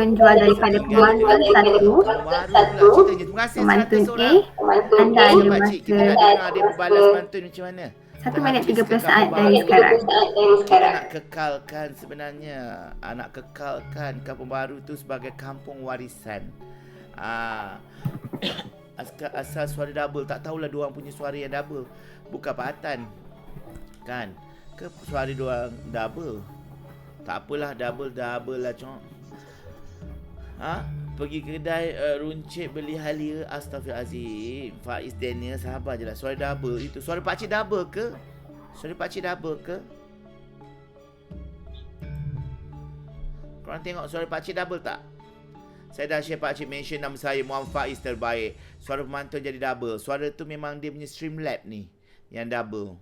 jual daripada pemantun satu. Terima kasih Pemantun 100 A, orang. anda ada Pakcik, kita nak masa dengar dia berbalas pantun macam mana. 1 minit 30 Terhabis ke saat kampung dari baru? sekarang. Kita nak kekalkan sebenarnya, nak kekalkan Kampung Baru tu sebagai kampung warisan. Asal suara double, tak tahulah diorang punya suara yang double. Bukan Pak Atan kan? Ke suara diorang double? Tak apalah, double lah cok. Pergi kedai runcit beli halia. Astaghfirullahalazim. Faiz Daniel, sabar je lah. Suara double itu. Suara pakcik double ke? Suara pakcik double ke? Korang tengok suara pakcik double tak? Saya dah share, pakcik mention nama saya, Muhammad Faiz terbaik. Suara pemantun jadi double. Suara tu memang dia punya Streamlab ni yang double.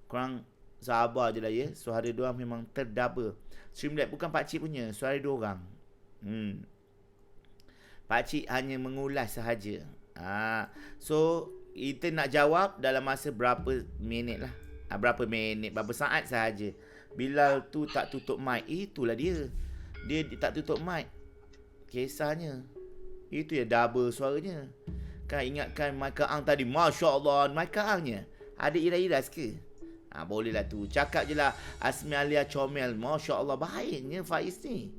Korang sabar je lah ya. Suara diorang memang terdouble. Streamlab bukan pakcik punya, suara diorang. Pakcik hanya mengulas sahaja. So kita nak jawab dalam masa berapa minit lah. Berapa minit, berapa saat sahaja. Bilal tu tak tutup mic. Itulah dia. Dia tak tutup mic. Kisahnya. Itu ya double suaranya. Kan ingatkan Michael Ang tadi. Masya Allah. Michael Angnya ada iras-iras ke? Boleh lah tu. Cakap je lah Asmi Alia Comel. Masya Allah. Baiknya Faiz ni.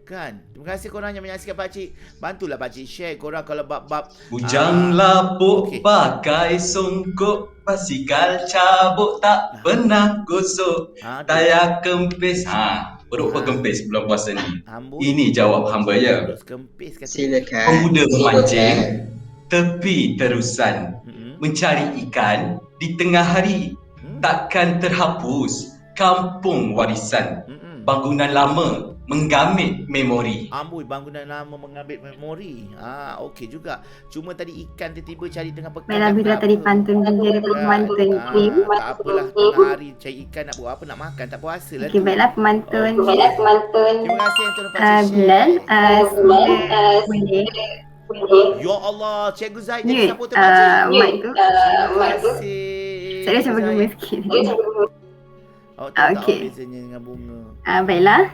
Kan? Terima kasih korang yang menyaksikan pakcik. Bantulah pakcik share korang kalau bab-bab. Bujang lapuk pakai songkok, basikal cabuk tak pernah gosok. Tayar kempis. Perut berkempis bulan puasa ni. Ini jawab hamba ya. Silakan. Pemuda memancing tepi terusan, mencari ikan di tengah hari. Takkan terhapus kampung warisan. Bangunan lama menggamit memori. Bangunan lama mengambil memori. Okey juga. Cuma tadi ikan tiba-tiba cari tengah pekan. Baiklah, bila tadi pantun menjadi pemantun tim. Tak apalah, tengah hari cari ikan nak buat apa, nak makan, tak puasa lah. Okey, baiklah pemantun. Terima kasih yang tuan pakcik Bilal, boleh. Ya Allah, Cikgu Zaid jadi Mute supporter pakcik. mic tu. Terima kasih. Saya cuba guna sikit. Tak Okey. tahu bezanya dengan bunga. Baiklah.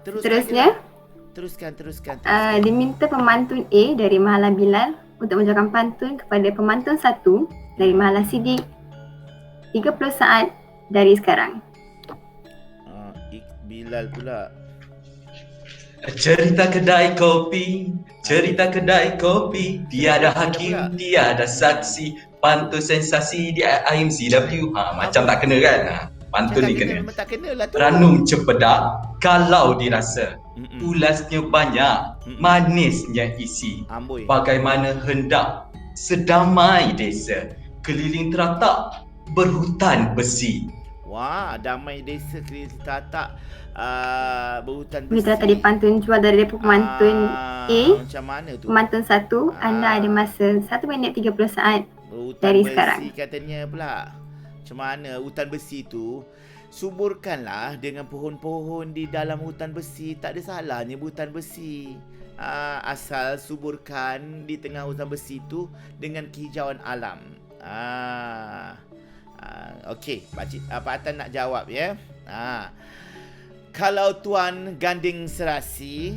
Terusnya. Teruskan. Diminta pemantun A dari Mahala Bilal untuk menjawabkan pantun kepada pemantun 1 dari Mahala Siddiq 30 saat dari sekarang. Bilal pula. Cerita kedai kopi, tiada hakim, tiada saksi, pantun sensasi di IMCW. Macam tak kena kan? Pantun ni kena. Ranum cempedak kalau dirasa, ulasnya banyak, manisnya isi. Bagaimana hendak sedamai desa, keliling teratak berhutan besi. Wah, damai desa keliling teratak berhutan besi. Bila tadi pantun jual dari pemantun A. Macam mana tu? Pemantun 1, anda ada masa 1 minit 30 saat dari sekarang. Hutan besi katanya pula. Macam mana hutan besi tu? Suburkanlah dengan pohon-pohon di dalam hutan besi. Tak ada salahnya hutan besi. Asal suburkan di tengah hutan besi tu dengan kehijauan alam. Okey, Pak Atan nak jawab ya. Kalau tuan ganding serasi,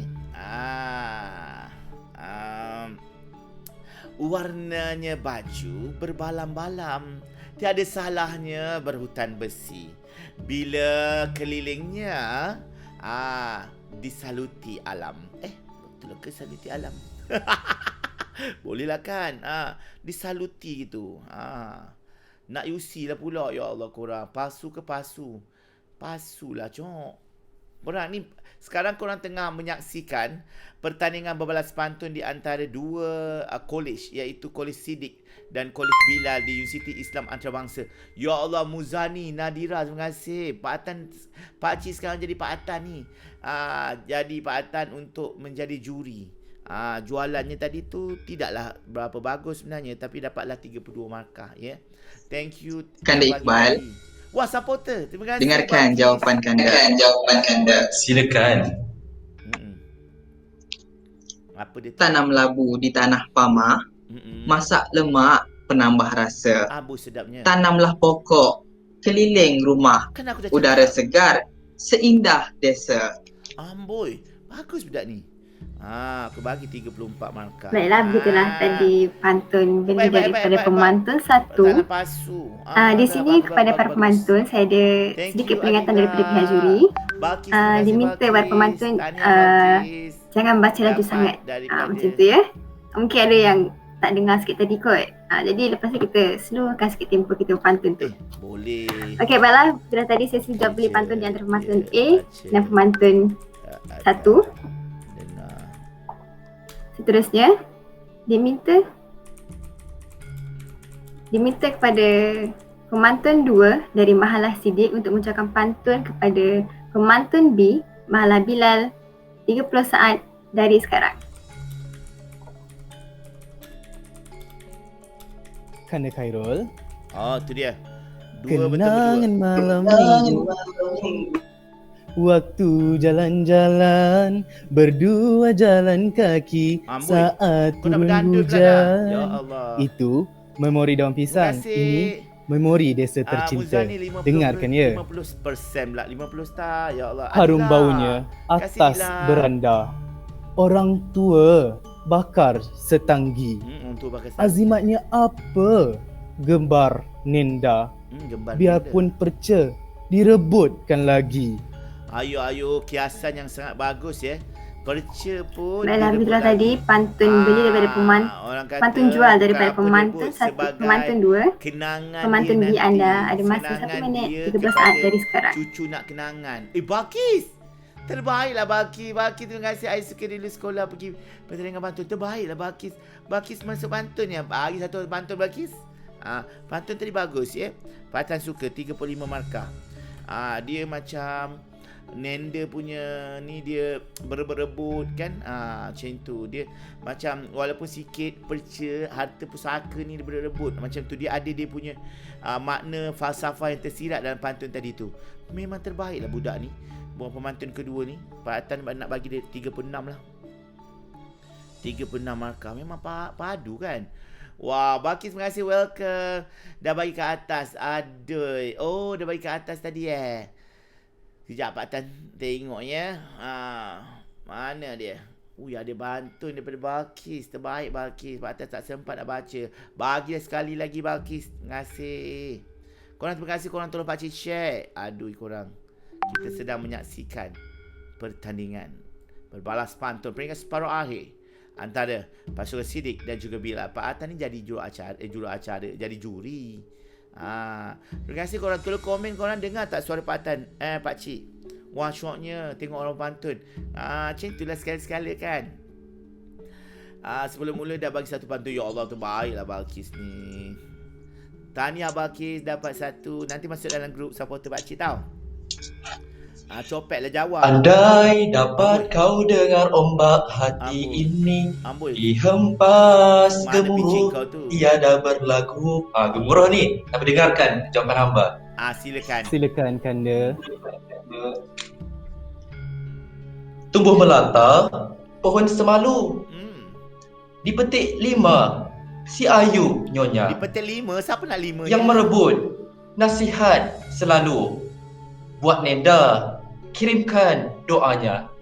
warnanya baju berbalam-balam, tiada salahnya berhutan besi. Bila kelilingnya disaluti alam. Betul ke saluti alam? Bolehlah kan? Disaluti gitu. Nak UC lah pula. Ya Allah korang. Pasu ke pasu? Pasu lah cok. Korang ni sekarang korang tengah menyaksikan pertandingan berbalas pantun di antara dua college, iaitu Kolej Siddiq dan Kolej Bilal di Universiti Islam Antarabangsa. Ya Allah, Muzani, Nadira, terima kasih. Pak Atan, Pak Cik sekarang jadi Pak Atan ni. Jadi Pak Atan untuk menjadi juri. Jualannya tadi tu tidaklah berapa bagus sebenarnya, tapi dapatlah 32 markah ya. Thank you. Kanda Iqbal. Wah, supporter. Terima kasih. Dengarkan jawapan Kanda. Silakan. Apa dia? Tanam labu di tanah pama, masak lemak penambah rasa. Sedapnya. Tanamlah pokok keliling rumah, udara segar seindah desa. Amboi, bagus budak ni. Aku bagi 34 markah. Baiklah, begitulah tadi pantun beli daripada pemantun 1. Tanah pasu. Di sini kepada para pemantun, saya ada sedikit peringatan daripada pihak juri. Diminta para pemantun jangan baca laju sangat. Macam tu ya. Mungkin ada yang tak dengar sikit tadi kot. Jadi lepas ni kita slowkan sikit tempo kita pantun tu. Boleh. Okey, baiklah. Sudah tadi saya sudah beli pantun di antara pemantun A dan pemantun 1. Seterusnya, diminta kepada pemantun 2 dari Mahalah Siddiq untuk mengucapkan pantun kepada pemantun B, Mahalah Bilal, 30 saat dari sekarang. Kanda Khairul. Tu dia. Dua Kenangan malam minggu, waktu jalan-jalan, berdua jalan kaki saat turun hujan. Ya Allah. Itu memori daun pisang. Ini memori desa tercinta. Dengarkan ya. 50% pula. 50 tak. Ya Allah. Harum baunya atas beranda. Orang tua bakar setanggi. Azimatnya apa? Gembar nenda. Biarpun perca direbutkan lagi. Ayo, kiasan yang sangat bagus ya. Perca pun. Baiklah, begitulah tadi pantun beli daripada pantun jual daripada pemantun 1, pemantun 2. Pemantun B anda ada masa 1 minit 13 saat dari sekarang. Cucu nak kenangan. Bakis. Terbaiklah Bakis. Bakis terima kasih. I suka dulu sekolah pergi pertandingan pantun. Terbaiklah Bakis. Bakis masuk pantun ya. Bagi satu pantun Bakis. Pantun tadi bagus ya. Pak Atan suka 35 markah. Dia macam Nenda punya ni, dia berebut kan, macam tu. Dia macam walaupun sikit perca, harta pusaka ni dia berebut macam tu. Dia ada dia punya makna falsafah yang tersirat dalam pantun tadi tu. Memang terbaiklah budak ni. Buat pemantun kedua ni Pak Atan nak bagi dia 36 lah. 36 markah. Memang padu kan. Wah, Bakis terima kasih, welcome. Dah bagi ke atas. Aduh. Oh, dah bagi ke atas tadi Sekejap Pak Tan tengok ya. Mana dia? Ada pantun daripada Bakis. Terbaik Bakis. Pak Tan tak sempat nak baca. Bagilah sekali lagi Bakis. Terima kasih. Terima kasih korang tolong pakcik share. Aduh korang. Kita sedang menyaksikan pertandingan berbalas pantun peringkat separuh akhir antara pasukan Siddiq dan juga Bilal. Pak Atan ni jadi juruacara, jadi juri. Terima kasih korang. Tolong komen korang dengar tak suara Pak Atan, pakcik. Wah, syoknya tengok orang pantun. Macam itulah sekali-sekala kan. Sebelum mula dah bagi satu pantun. Ya Allah, terbaiklah Balkis ni. Tahniah Balkis dapat satu. Nanti masuk dalam grup supporter pakcik tau. Copetlah jawab. Andai dapat kau dengar ombak hati ini dihempas gemuruh tiada berlagu. Gemuruh ni nak dengarkan jawapan hamba. Silakan Kanda. Tumbuh melata pohon semalu. Dipetik 5 si Ayu nyonya. Dipetik 5? Siapa nak 5 yang merebut nasihat selalu. Buat Nenda, kirimkan doanya.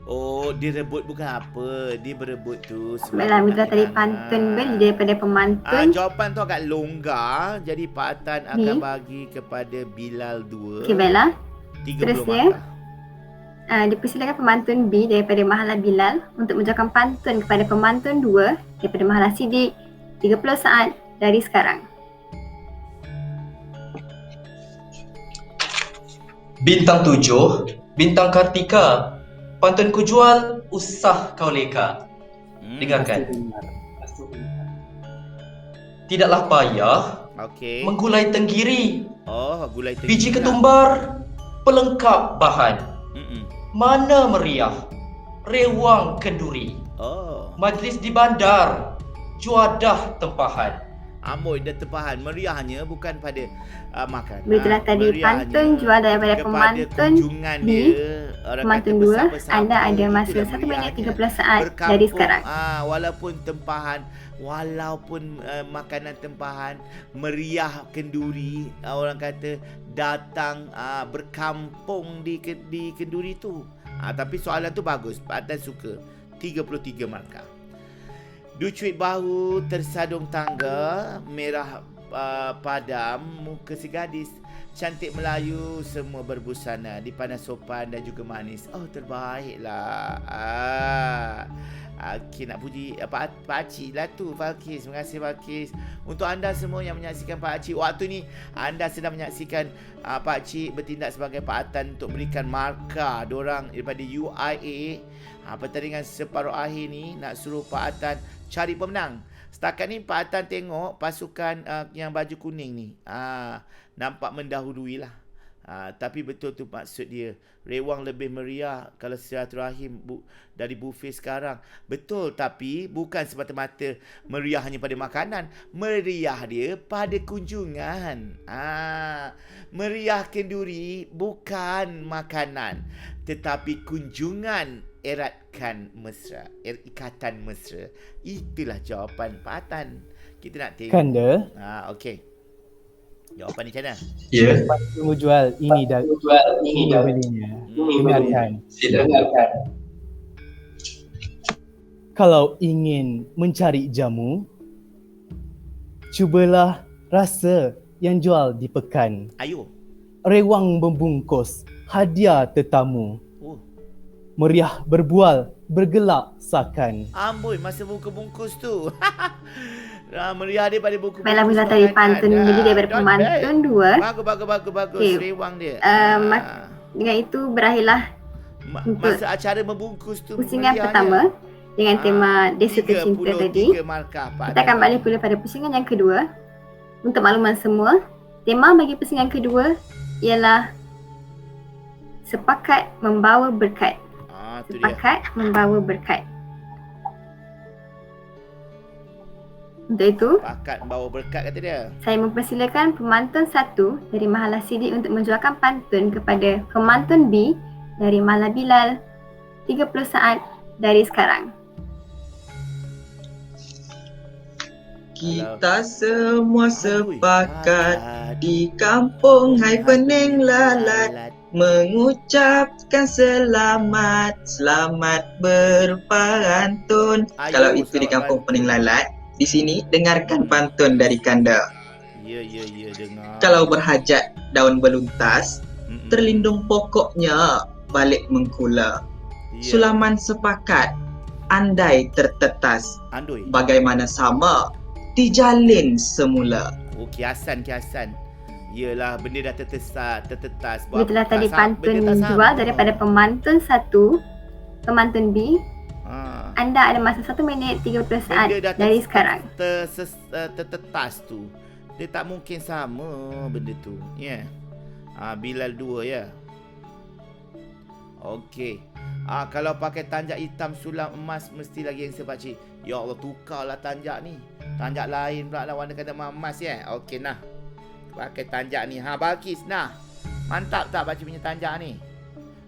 Oh, dia rebut bukan apa. Dia berebut tu. Baiklah, minta tadi pantun beli daripada pemantun. Jawapan tu agak longgar. Jadi Pak Atan akan bagi kepada Bilal 2. Okey, baiklah. 30 Seterusnya, dipersilakan pemantun B daripada Mahalah Bilal untuk mengucapkan pantun kepada pemantun 2 daripada Mahalah Siddiq 30 saat dari sekarang. Bintang 7, Bintang Kartika, pantun ku jual, usah kau leka. Dengarkan. Tidaklah payah menggulai tenggiri. Gulai tenggiri. Biji ketumbar, pelengkap bahan. Mana meriah, rewang kenduri. Majlis di bandar, juadah tempahan. Amboi dan tempahan. Meriahnya bukan pada makan. Begitulah tadi pantun jual daripada pemantun B. Pemantun 2, anda ada masa 1 minit 30 saat dari sekarang. Walaupun tempahan, walaupun makanan tempahan, meriah kenduri, orang kata datang berkampung di kenduri tu. Tapi soalan tu bagus. Pak Atan suka. 33 markah. Ducuit bahu tersadung tangga, merah padam, muka si gadis, cantik Melayu, semua berbusana, dipandang sopan dan juga manis. Oh, terbaiklah. Okey, nak puji Pak Cik lah tu, Falkis. Terima kasih Falkis. Untuk anda semua yang menyaksikan Pak Cik waktu ni, anda sedang menyaksikan Pak Cik bertindak sebagai Pak Atan untuk berikan markah dorang daripada UIA. Pertandingan separuh akhir ni nak suruh Pak Atan cari pemenang. Setakat ni Pak Atan tengok pasukan yang baju kuning ni nampak mendahului lah. Tapi betul tu maksud dia. Rewang lebih meriah kalau silaturahim dari buffet sekarang. Betul, tapi bukan semata-mata meriah hanya pada makanan. Meriah dia pada kunjungan. Meriah kenduri bukan makanan, tetapi kunjungan eratkan mesra. Ikatan mesra. Itulah jawapan Pak Atan. Kita nak tengok. Kanda. Okey. Jawapan ni macam mana? Ya. Tunggu jual ini dah belinya. Dengarkan. Silakan. Kalau ingin mencari jamu, cubalah rasa yang jual di pekan. Ayo. Rewang membungkus hadiah tetamu. Meriah berbual, bergelak sakan. Amboi, masa buku bungkus tu. Meriah dia pada buku. Baiklah, bila tadi pantun beli daripada pemantun 2. Bagus. Okay. Rewang dia. Dengan itu berakhirlah masa acara membungkus tu. Pusingan pertama dengan tema Desa Tercinta tadi. Kita akan balik pula pada pusingan yang kedua. Untuk makluman semua, tema bagi pusingan kedua ialah Sepakat Membawa Berkat. Sepakat Membawa Berkat. Untuk itu, Sepakat Membawa Berkat kata dia. Saya mempersilakan pemantun 1 dari Mahala Sidik untuk menjualkan pantun kepada pemantun B dari Mahala Bilal 30 saat dari sekarang. Kita semua sepakat di kampung Hai Pening Lalat mengucapkan selamat berpantun. Kalau itu di kampung Pening Lalat, di sini dengarkan pantun dari Kanda. Ya, dengar. Kalau berhajat daun beluntas, terlindung pokoknya balik mengkula. Sulaman sepakat, andai tertetas, bagaimana sama dijalin semula. Kiasan. Yelah, benda dah tertetas. Itulah tadi pantun jual daripada pemantun 1, pemantun B. Anda ada masa 1 minit 30 saat dari sekarang. Tertetas tu, dia tak mungkin sama benda tu. Ya. Bilal 2 ya. Okey. Kalau pakai tanjak hitam sulam emas mesti lagi yang pakcik. Ya Allah, tukarlah tanjak ni. Tanjak lain pula lah warna kata emas ya. Okey nah. Pakai tanjak ni. Balkis nah. Mantap tak pakcik punya tanjak ni?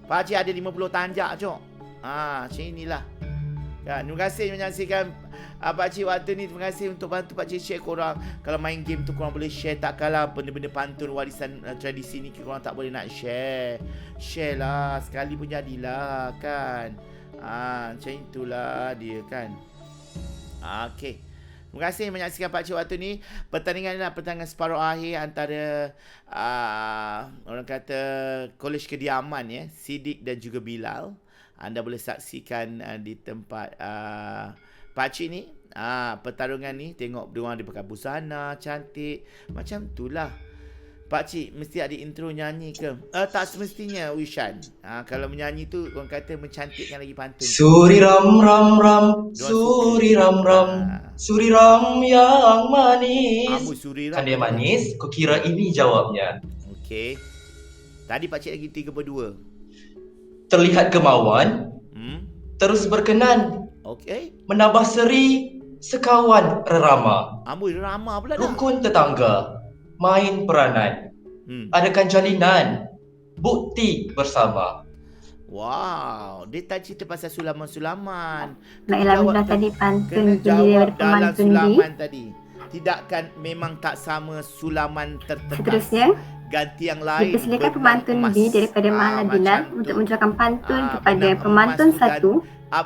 Pakcik ada 50 tanjak cok. Macam inilah. Ya, terima kasih menyaksikan pakcik waktu ni. Terima kasih untuk bantu pakcik share korang. Kalau main game tu korang boleh share. Tak kalah benda-benda pantun warisan tradisi ni korang tak boleh nak share. Share lah. Sekali pun jadilah kan. Macam itulah dia kan. Okey. Terima kasih menyaksikan pakcik waktu ni. Pertandingan ni adalah pertandingan separuh akhir antara orang kata Kolej Kediaman ya, Sidik dan juga Bilal. Anda boleh saksikan di tempat pakcik ni. Pertarungan ni tengok diorang dia pakai busana cantik. Macam itulah. Pakcik mesti ada intro nyanyi ke? Tak semestinya Wishan. Kalau menyanyi tu orang kata mencantikkan lagi pantun. Suri ram ram ram, suri ram ram, suri ram yang manis. Kan dia manis, kau kira ini jawabnya. Okey. Tadi pakcik lagi 3/2. Terlihat kemauan, terus berkenan. Okey. Menambah seri, sekawan rerama. Amboi rerama pula dah. Rukun tetangga, main peranan. Adakan jalinan, bukti bersama. Wow, dia tak cerita pasal sulaman-sulaman. Baiklah, bila tadi pantun beli daripada pemantun B. Tidakkan memang tak sama sulaman tertetas. Seterusnya, Ganti yang lain. dipersilakan pemantun B daripada Mahala Bilal untuk menunjukkan pantun kepada pemantun 1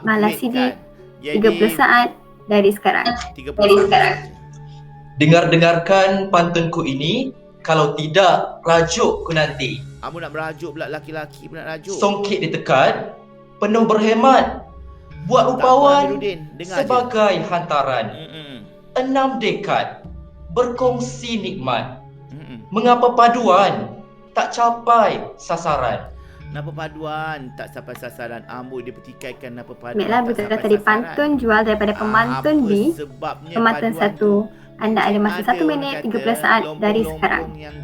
Mahala Siddiq 30 saat dari sekarang. 30 saat. Dengar-dengarkan pantunku ini, kalau tidak rajukku nanti. Kamu nak merajuk pula, laki-laki pun nak rajuk. Songkit ditekan, penuh berhemat. Buat Tak apa, upawan Amiruddin, dengar sebagai hantaran. je. 6 dekad berkongsi nikmat. Mengapa paduan tak capai sasaran? Napa paduan tak sampai sasaran? Amboi dia pertikaikan napa paduan. Baiklah, tak berkata sampai tadi sasaran. pantun jual daripada pemantun Apa B, sebabnya pemantun paduan 1. Anda ada masa 1 minit 30 saat dari sekarang. lompong yang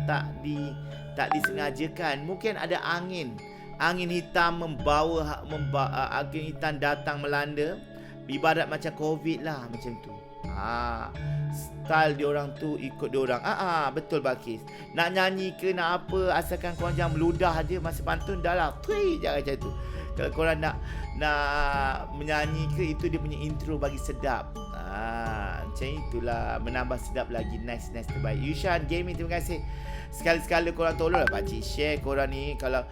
tak disengajakan. Mungkin ada angin hitam angin hitam datang melanda. Ibarat macam COVID lah, macam tu. Style diorang tu ikut diorang. Betul Balkis. Nak nyanyi ke nak apa, asalkan korang jangan meludah je masa pantun, dah lah. Jangan macam tu. Kalau korang nak menyanyi ke, itu dia punya intro bagi sedap. Macam itulah, menambah sedap lagi. Nice terbaik. Yushan Gaming, terima kasih. Sekali-sekala korang tolonglah pakcik share korang ni. Kalau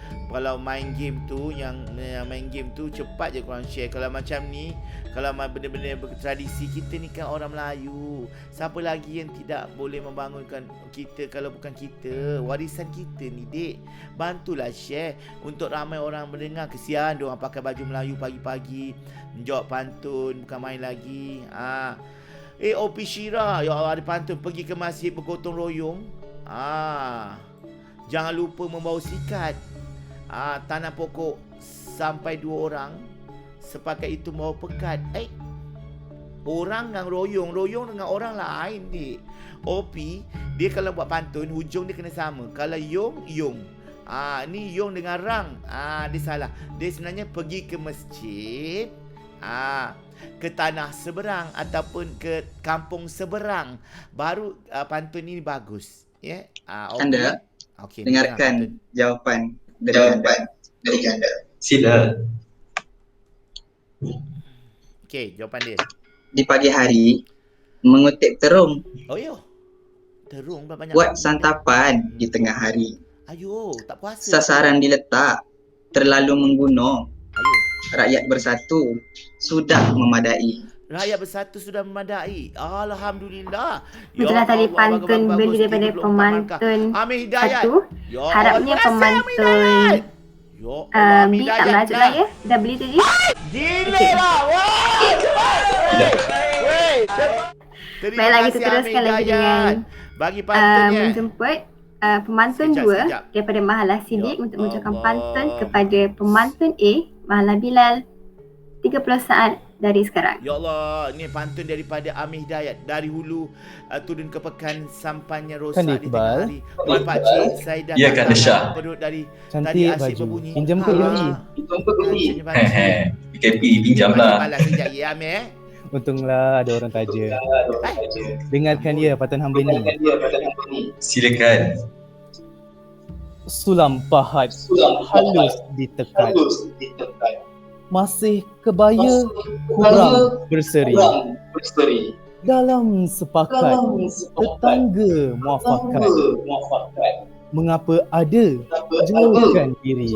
main game tu, yang main game tu cepat je korang share. Kalau macam ni, kalau benda-benda bertradisi, kita ni kan orang Melayu. Siapa lagi yang tidak boleh membangunkan kita kalau bukan kita? Warisan kita ni, dek. Bantulah share untuk ramai orang mendengar. Kesian diorang pakai baju Melayu pagi-pagi menjawab pantun, bukan main lagi. OP Syira, ya Allah, ada pantun pergi ke masjid bergotong royong. Jangan lupa membawa sikat. Tanam pokok sampai 2 orang. Sepakat itu membawa pekat. Orang dengan royong dengan orang lain, dik. OP, dia kalau buat pantun, hujung dia kena sama. Kalau yong, ni yong dengan rang. Dia salah. Dia sebenarnya pergi ke masjid, ke tanah seberang ataupun ke kampung seberang. Baru pantun ini bagus. Ya. Okay. Anda dengarkan jawapan dari anda. Sila. Okey, jawapan dia. Di pagi hari, mengutip terung, terung banyak. buat santapan di tengah hari. Ayo, tak puasa. Sasaran diletak, terlalu menggunung. Ayo. Rakyat bersatu, sudah memadai. Rakyat bersatu sudah memadai. Alhamdulillah. Itulah tadi pantun beli daripada pemantun Amir Hidayat. 1. Harapnya pemantun B tak merajuk lah ya. Dah beli tadi. Gila lah. Baiklah, kita teruskan lagi dengan bagi pantunnya. menjemput pemantun 2 daripada Mahala Siddiq untuk menunjukkan pantun kepada pemantun A, Mahala Bilal 30 saat dari sekarang. Ya Allah, ni pantun daripada Amir Hidayat. Dari hulu turun ke pekan sampainya rosak di tengah hari. Puan pakcik, saya dah Ya, Kak Desha. perut dari Cantik tadi asyik baju. berbunyi. Pinjam ke beli? PKP pinjamlah. Balas sekejap ya, Amir. Untunglah ada orang taja. Dengarkan ya pantun hamba ni. Silakan. Sulam pahat, halus ditekan. Masih kebaya kurang berseri. Dalam sepakat tetangga muafakat. Mengapa ada jauhkan diri.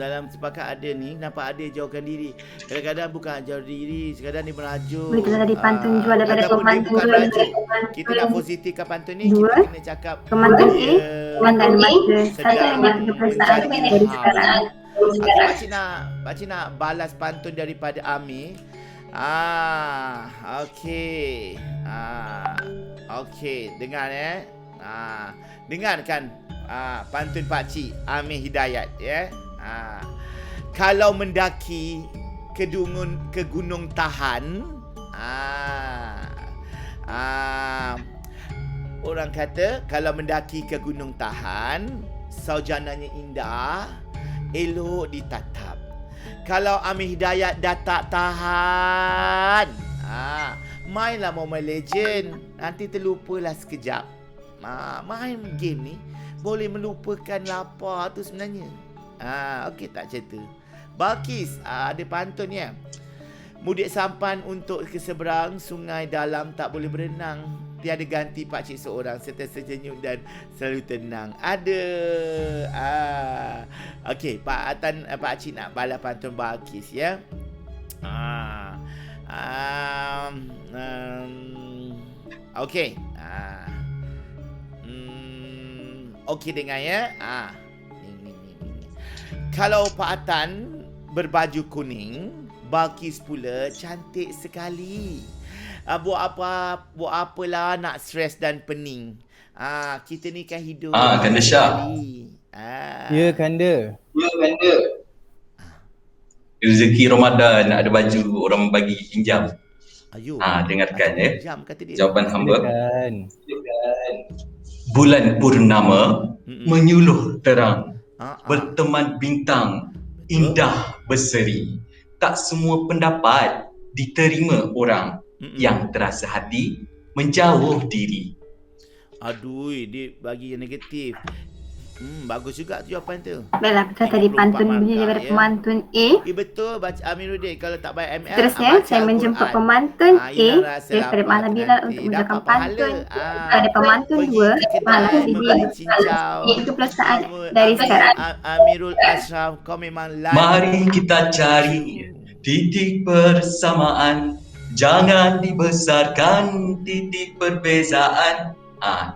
Dalam sepakat ada ni, nampak ada jauhkan diri. Kadang-kadang bukan jauh diri, kadang dia merajuk. Boleh kita tadi pantun jual daripada ataupun dia pemantun bukan 2. rajuk. Kita nak positifkan pantun ni, Dua. kita kena cakap Pemantun A, pemantun masa sedang 1 minit 30 saat dari sekarang. Pakcik nak balas pantun daripada Amir. Okey. Okey, dengar dengarkan pantun pakcik Amir Hidayat ya. Kalau mendaki ke gunung Tahan, orang kata kalau mendaki ke gunung Tahan, saujananya indah, elok ditatap. Kalau Amir Hidayat dah tak tahan, mainlah Mobile Legend. Nanti terlupalah sekejap. Main game ni boleh melupakan lapar tu sebenarnya. Okey tak cerita. Balkis ada pantun ya. Mudik sampan untuk ke seberang, sungai dalam tak boleh berenang. Tiada ganti pakcik seorang, serta sejenyum dan selalu tenang. Ada. Okey, pakcik nak balas pantun Balqis ya. Okey. Okey dengar ya. Ni. Kalau Pak Atan berbaju kuning, Balqis pula cantik sekali. Buat apalah nak stres dan pening. Kita ni kan hidup. Kanda Syah. Ya, Kanda. Rezeki Ramadan ada baju orang bagi pinjam. Ayo. Dengarkan ya. Pinjam kata dia. Jawapan hamba. Silakan. Bulan purnama menyuluh terang. Berteman bintang indah berseri. Tak semua pendapat diterima orang. Yang terasa hati menjauh diri. Aduh, dia bagi yang negatif. Bagus juga tu jawapan tu. Baiklah, betul tadi pantun bunyi daripada pemantun A. Betul, baca Amiruddin. Kalau tak baik ML, Seterusnya, saya menjemput pemantun A daripada Mahalah Bilal untuk mengucapkan pantun. Ada pemantun 2, Mahalah Siddiq, iaitu pelaksanaan dari sekarang. Amirul Ashraf, kau memang lain. Mari kita cari titik persamaan. Jangan dibesarkan titik perbezaan.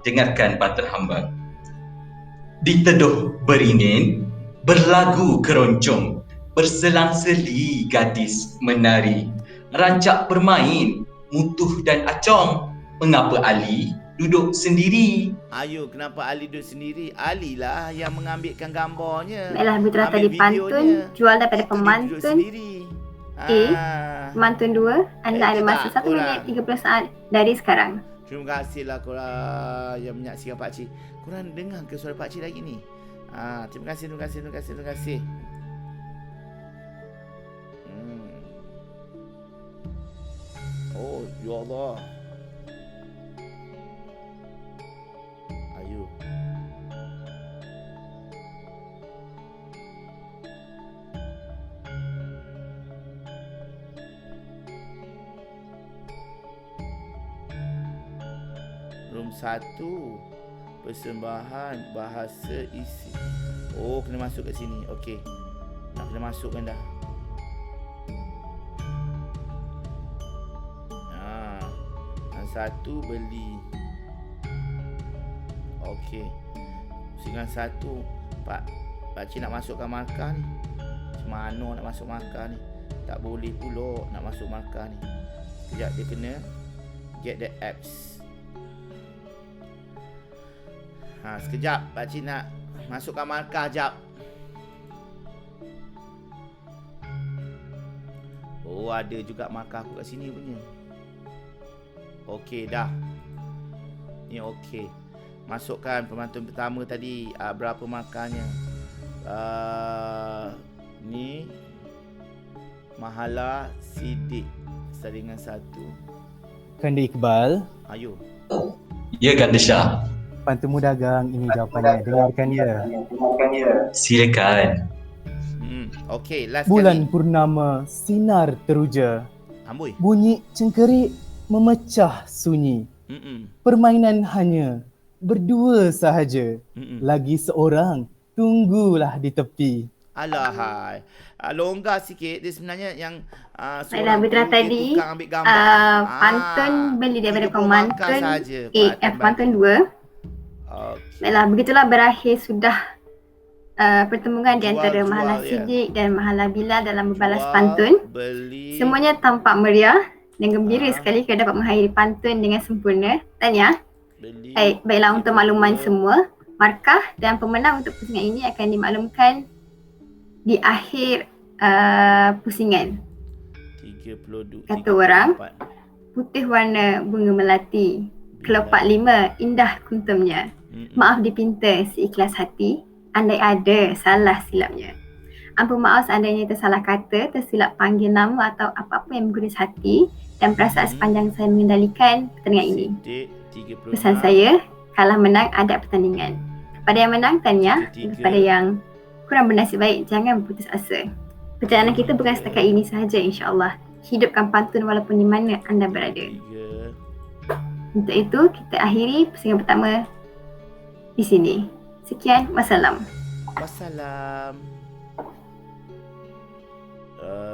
Dengarkan pantun hamba. Diteduh beringin, berlagu keroncong, berselang-seli gadis menari. Rancak bermain, mutuh dan acong. Mengapa Ali duduk sendiri? Ayo, kenapa Ali duduk sendiri? Ali lah yang mengambilkan gambarnya. Baiklah, betul tadi pantun jual daripada pemantun A. Pemantun 2, anda ada masa 1 minit 30 saat dari sekarang. Terima kasihlah korang yang menyaksikan pakcik. Korang dengar ke suara pakcik lagi ni? Terima kasih. Oh, ya Allah. Ayo. Room 1, persembahan bahasa isi. Oh, kena masuk kat sini. Okey. Nak kena masukkan dah. Yang 1 beli. Okey. Dengan 1, pakcik nak masukkan markah ni. Macam mana nak masuk markah ni? Tak boleh pula nak masuk markah ni. Sekejap, dia kena get the apps. Sekejap, pakcik nak masukkan markah jap. Oh, ada juga markah aku kat sini punya. Okey dah. Ni okey. Masukkan pemantun pertama tadi, berapa markahnya? Ni Mahalah Siddiq saringan 1. Kanda Iqbal. Ayo. Ya, Kanda Syah. Pantun dagang ini jawapannya. Dengarkan ya. Silakan. Okey, last Bulan kali. purnama sinar teruja. Amboi. Bunyi cengkerik memecah sunyi. Permainan hanya berdua sahaja. Lagi seorang tunggulah di tepi. Alahai. Longgar sikit. Dia sebenarnya yang Baiklah, betul tadi pantun beli daripada pemantun A. Pantun 2. Baiklah, begitulah berakhir sudah pertemuan di antara Mahalah Siddiq dan Mahalah Bilal dalam membalas pantun. Semuanya tampak meriah dan gembira sekali kerana dapat mengakhiri pantun dengan sempurna. Tanya. Baiklah, untuk makluman semua, markah dan pemenang untuk pusingan ini akan dimaklumkan di akhir pusingan. 32. Kata orang, putih warna bunga melati, kelopak 5 indah kuntumnya. Maaf dipinta seikhlas hati, andai ada salah silapnya. Ampun maaf seandainya tersalah kata, tersilap panggil nama atau apa-apa yang mengguris hati dan perasaan sepanjang saya mengendalikan pertandingan ini. Pesan saya, kalah menang ada pertandingan. Kepada yang menang, tanya. Kepada yang kurang bernasib baik, jangan berputus asa. Perjalanan kita bukan setakat ini sahaja, insya-Allah. hidupkan pantun walaupun di mana anda berada. 3. Untuk itu, kita akhiri pusingan pertama di sini. Sekian, wassalam. Wassalam.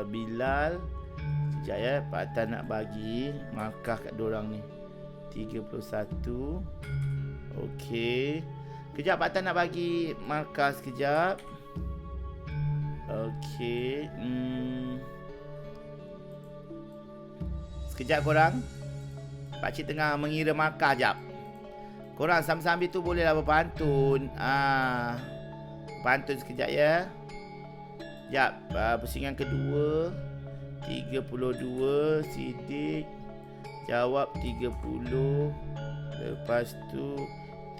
Bilal. Sekejap ya, Pak Tan nak bagi markah kat diorang ni. 31. Okey. Kejap Pak Tan nak bagi markah sekejap. Okey. Sekejap korang. Pakcik tengah mengira markah jap. Korang sambil-sambil tu bolehlah berpantun. Pantun sekejap ya. Sekejap. Pusingan kedua. 32. Siddiq. Jawab 30. Lepas tu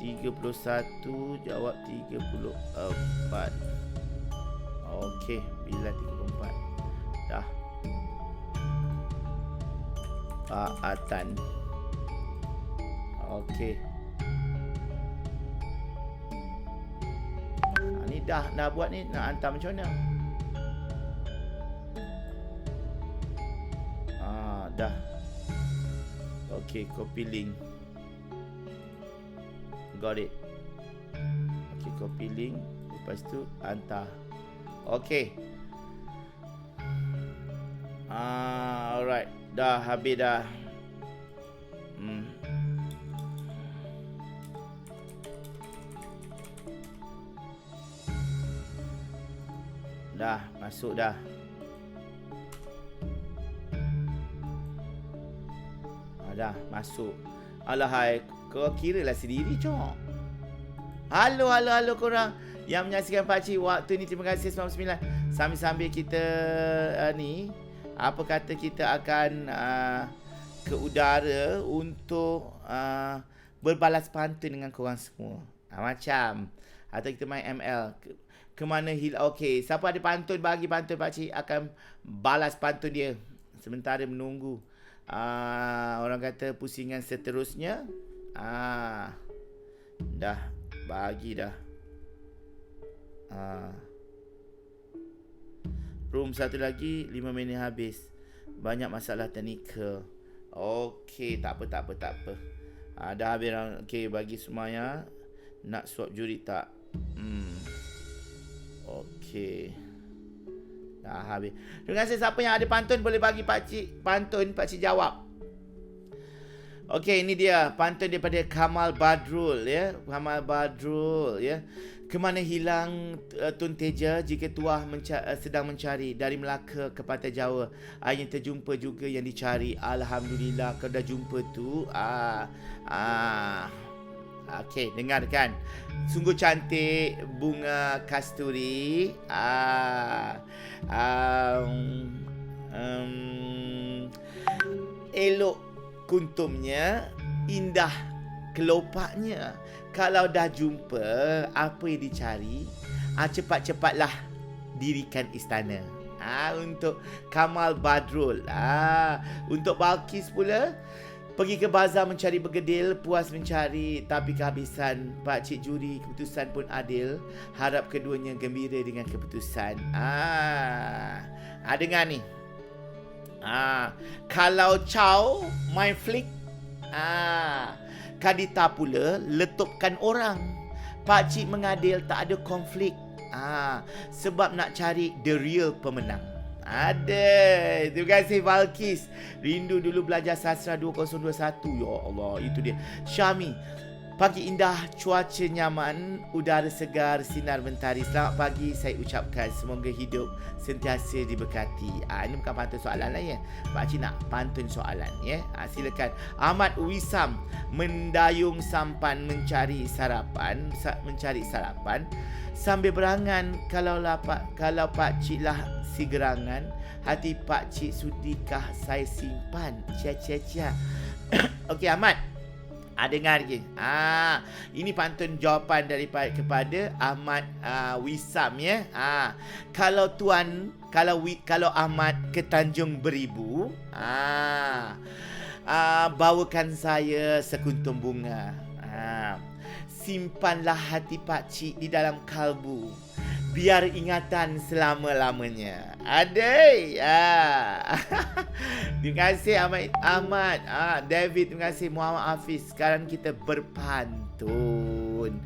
31. Jawab 34. Okey. Bila 34. Dah. Pak Atan. Okey. Ni dah buat ni, nak hantar macam mana? Dah. Okey, copy link. Got it. Okey, copy link. Lepas tu hantar. Okey. Alright. Dah habis dah. Dah masuk dah. Dah masuk. Alahai, kau kira lah sendiri cok. Halo korang yang menyaksikan pakcik waktu ni. Terima kasih 99. Sambil-sambil kita ni, apa kata kita akan ke udara untuk berbalas pantun dengan korang semua. Macam atau kita main ML ke mana okey, siapa ada pantun bagi pantun pakcik akan balas pantun dia sementara menunggu orang kata pusingan seterusnya. Dah bagi dah. Room satu lagi 5 minit habis. Banyak masalah teknikal. Okey, tak apa. Dah habis. Okey, bagi semuanya. Nak swap juri tak? Okey. Dah habis. Terima kasih. Siapa yang ada pantun boleh bagi pakcik pantun, pakcik jawab. Okey, ini dia pantun daripada Kamal Badrul ya. Kamal Badrul ya. Kemana hilang Tun Teja jika tuah sedang mencari dari Melaka ke Pantai Jawa. Akhirnya terjumpa juga yang dicari. Alhamdulillah kau dah jumpa tu. Okey, dengarkan. Sungguh cantik bunga kasturi. Elok kuntumnya, indah kelopaknya. Kalau dah jumpa apa yang dicari, cepat-cepatlah dirikan istana. Untuk Kamal Badrul. Untuk Balkis pula, pergi ke bazar mencari bergedil, puas mencari tapi kehabisan. Pakcik juri keputusan pun adil, harap keduanya gembira dengan keputusan. Dengar ni. Kalau Chow main flick, Kadita pula letupkan orang. Pakcik mengadil tak ada konflik. Sebab nak cari the real pemenang. Ada. Terima kasih Balkis. Rindu dulu belajar sastra 2021. Ya Allah, itu dia. Syami. Pagi indah, cuaca nyaman, udara segar, sinar mentari. Selamat pagi saya ucapkan. Semoga hidup sentiasa diberkati. Ini bukan pantun soalan lah ya. Pakcik nak pantun soalan ya. Silakan. Ahmad Wisam. Mendayung sampan mencari sarapan. Sambil berangan, kalau pakcik lah si gerangan, hati pakcik sudikah saya simpan. Cia. Okey Ahmad. Dengar lagi. Ini pantun jawapan kepada Ahmad Wisam ya. Kalau Ahmad ke Tanjung Beribu, bawakan saya sekuntum bunga. Simpanlah hati pakcik di dalam kalbu. biar ingatan selama-lamanya. Adai. Terima kasih Ahmad. David, terima kasih. Muhammad Hafiz. Sekarang kita berpantun.